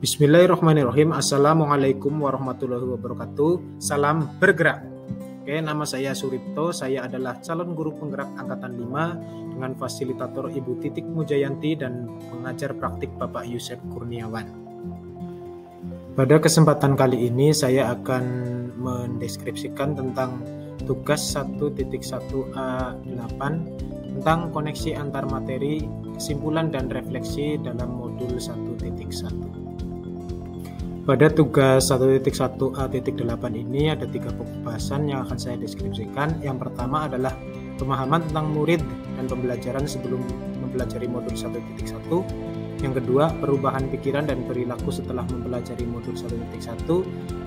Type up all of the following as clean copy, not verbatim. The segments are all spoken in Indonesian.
Bismillahirrahmanirrahim. Assalamualaikum warahmatullahi wabarakatuh. Salam bergerak. Oke, nama saya Suripto. Saya adalah calon guru penggerak angkatan 5 dengan fasilitator Ibu Titik Mujayanti dan pengajar praktik Bapak Yusef Kurniawan. Pada kesempatan kali ini saya akan mendeskripsikan tentang tugas 1.1A8 tentang koneksi antar materi, kesimpulan dan refleksi dalam modul 1.1. Pada tugas 1.1A.8 ini ada 3 pembahasan yang akan saya deskripsikan. Yang pertama adalah pemahaman tentang murid dan pembelajaran sebelum mempelajari modul 1.1. Yang kedua, perubahan pikiran dan perilaku setelah mempelajari modul 1.1.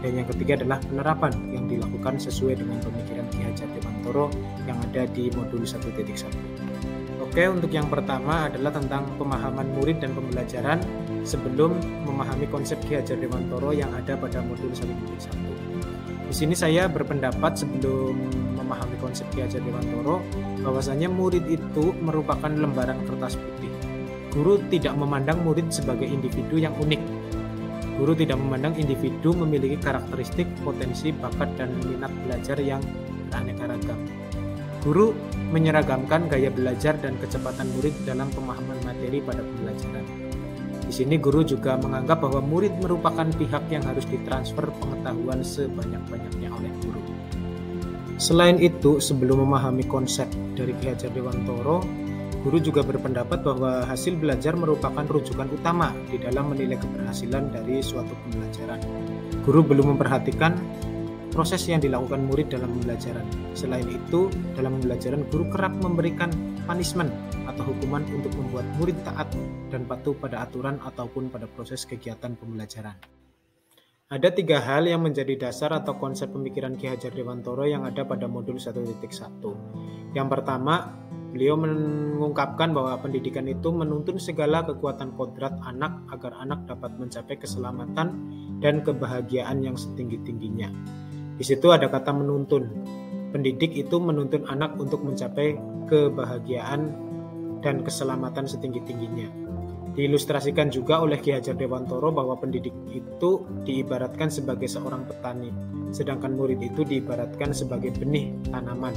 Dan yang ketiga adalah penerapan yang dilakukan sesuai dengan pemikiran Ki Hajar Dewantoro yang ada di modul 1.1. Oke, untuk yang pertama adalah tentang pemahaman murid dan pembelajaran sebelum memahami konsep Ki Hajar Dewantoro yang ada pada modul 1.1. Di sini saya berpendapat sebelum memahami konsep Ki Hajar Dewantoro bahwasanya murid itu merupakan lembaran kertas putih. Guru tidak memandang murid sebagai individu yang unik. Guru tidak memandang individu memiliki karakteristik, potensi, bakat, dan minat belajar yang beraneka ragam. Guru menyeragamkan gaya belajar dan kecepatan murid dalam pemahaman materi pada pembelajaran. Di sini guru juga menganggap bahwa murid merupakan pihak yang harus ditransfer pengetahuan sebanyak-banyaknya oleh guru. Selain itu, sebelum memahami konsep dari Ki Hajar Dewantoro, guru juga berpendapat bahwa hasil belajar merupakan rujukan utama di dalam menilai keberhasilan dari suatu pembelajaran. Guru belum memperhatikan proses yang dilakukan murid dalam pembelajaran. Selain itu, dalam pembelajaran guru kerap memberikan punishment atau hukuman untuk membuat murid taat dan patuh pada aturan ataupun pada proses kegiatan pembelajaran. Ada 3 hal yang menjadi dasar atau konsep pemikiran Ki Hajar Dewantoro yang ada pada modul 1.1. Yang pertama, beliau mengungkapkan bahwa pendidikan itu menuntun segala kekuatan kodrat anak agar anak dapat mencapai keselamatan dan kebahagiaan yang setinggi-tingginya. Di situ ada kata menuntun. Pendidik itu menuntun anak untuk mencapai kebahagiaan dan keselamatan setinggi-tingginya. Diilustrasikan juga oleh Ki Hajar Dewantoro bahwa pendidik itu diibaratkan sebagai seorang petani, sedangkan murid itu diibaratkan sebagai benih tanaman.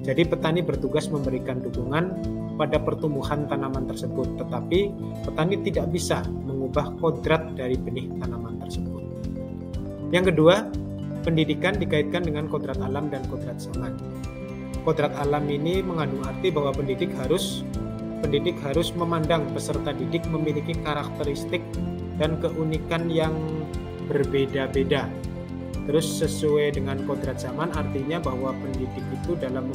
Jadi petani bertugas memberikan dukungan pada pertumbuhan tanaman tersebut, tetapi petani tidak bisa mengubah kodrat dari benih tanaman tersebut. Yang kedua, pendidikan dikaitkan dengan kodrat alam dan kodrat zaman. Kodrat alam ini mengandung arti bahwa pendidik harus memandang peserta didik memiliki karakteristik dan keunikan yang berbeda-beda. Terus sesuai dengan kodrat zaman artinya bahwa pendidik itu dalam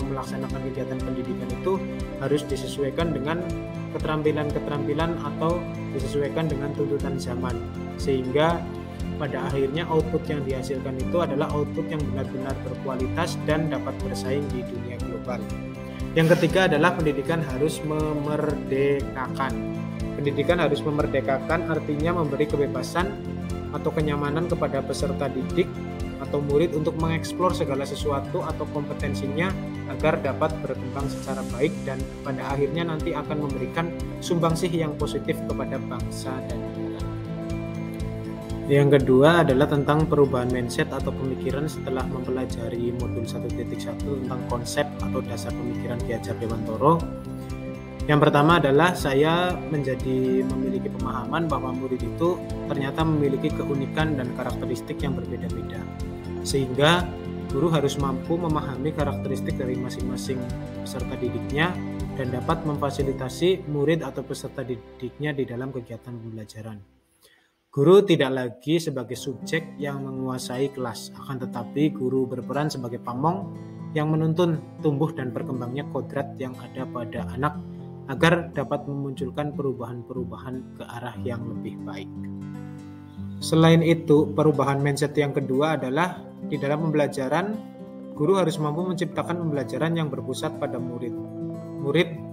melaksanakan kegiatan pendidikan itu harus disesuaikan dengan keterampilan-keterampilan atau disesuaikan dengan tuntutan zaman, sehingga pada akhirnya output yang dihasilkan itu adalah output yang benar-benar berkualitas dan dapat bersaing di dunia global. Yang ketiga adalah pendidikan harus memerdekakan. Pendidikan harus memerdekakan artinya memberi kebebasan atau kenyamanan kepada peserta didik atau murid untuk mengeksplor segala sesuatu atau kompetensinya agar dapat berkembang secara baik dan pada akhirnya nanti akan memberikan sumbangsih yang positif kepada bangsa dan negara. Yang kedua adalah tentang perubahan mindset atau pemikiran setelah mempelajari modul 1.1 tentang konsep atau dasar pemikiran Ki Hajar Dewantoro. Yang pertama adalah saya memiliki pemahaman bahwa murid itu ternyata memiliki keunikan dan karakteristik yang berbeda-beda. Sehingga guru harus mampu memahami karakteristik dari masing-masing peserta didiknya dan dapat memfasilitasi murid atau peserta didiknya di dalam kegiatan pembelajaran. Guru tidak lagi sebagai subjek yang menguasai kelas, akan tetapi guru berperan sebagai pamong yang menuntun tumbuh dan berkembangnya kodrat yang ada pada anak agar dapat memunculkan perubahan-perubahan ke arah yang lebih baik. Selain itu, perubahan mindset yang kedua adalah di dalam pembelajaran, guru harus mampu menciptakan pembelajaran yang berpusat pada murid. Murid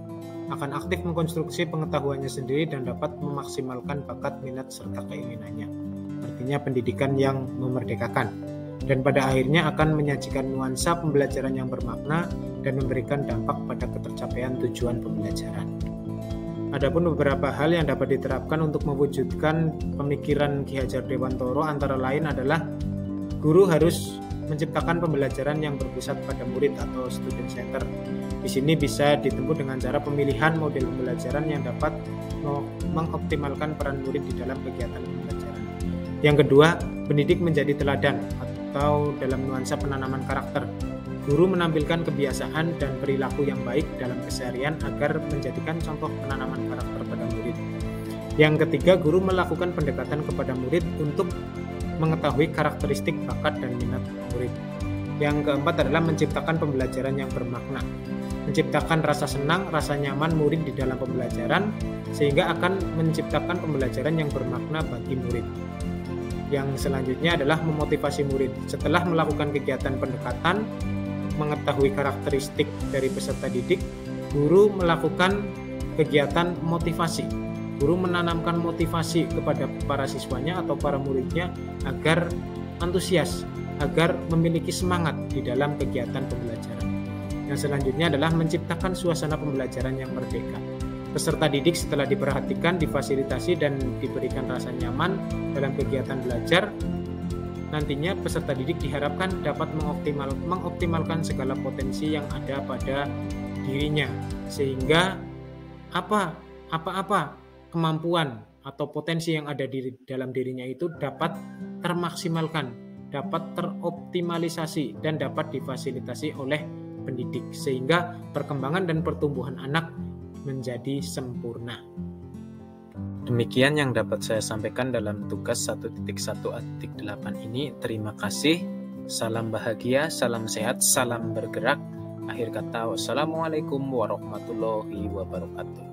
akan aktif mengkonstruksi pengetahuannya sendiri dan dapat memaksimalkan bakat, minat, serta keinginannya. Artinya pendidikan yang memerdekakan. Dan pada akhirnya akan menyajikan nuansa pembelajaran yang bermakna dan memberikan dampak pada ketercapaian tujuan pembelajaran. Adapun beberapa hal yang dapat diterapkan untuk mewujudkan pemikiran Ki Hajar Dewantara antara lain adalah guru harus menciptakan pembelajaran yang berpusat pada murid atau student center. Di sini bisa ditempuh dengan cara pemilihan model pembelajaran yang dapat mengoptimalkan peran murid di dalam kegiatan pembelajaran. Yang kedua, pendidik menjadi teladan atau dalam nuansa penanaman karakter. Guru menampilkan kebiasaan dan perilaku yang baik dalam keseharian agar menjadikan contoh penanaman karakter pada murid. Yang ketiga, guru melakukan pendekatan kepada murid untuk mengetahui karakteristik bakat dan minat murid. Yang keempat adalah menciptakan pembelajaran yang bermakna. Menciptakan rasa senang, rasa nyaman murid di dalam pembelajaran sehingga akan menciptakan pembelajaran yang bermakna bagi murid. Yang selanjutnya adalah memotivasi murid. Setelah melakukan kegiatan pendekatan, mengetahui karakteristik dari peserta didik, guru melakukan kegiatan motivasi. Guru menanamkan motivasi kepada para siswanya atau para muridnya agar antusias, agar memiliki semangat di dalam kegiatan pembelajaran. Yang selanjutnya adalah menciptakan suasana pembelajaran yang merdeka. Peserta didik setelah diperhatikan, difasilitasi, dan diberikan rasa nyaman dalam kegiatan belajar, nantinya peserta didik diharapkan dapat mengoptimalkan segala potensi yang ada pada dirinya, sehingga apa kemampuan atau potensi yang ada di dalam dirinya itu dapat termaksimalkan, dapat teroptimalisasi, dan dapat difasilitasi oleh pendidik, sehingga perkembangan dan pertumbuhan anak menjadi sempurna. Demikian yang dapat saya sampaikan dalam tugas 1.1.8 ini. Terima kasih. Salam bahagia, salam sehat, salam bergerak. Akhir kata, wassalamualaikum warahmatullahi wabarakatuh.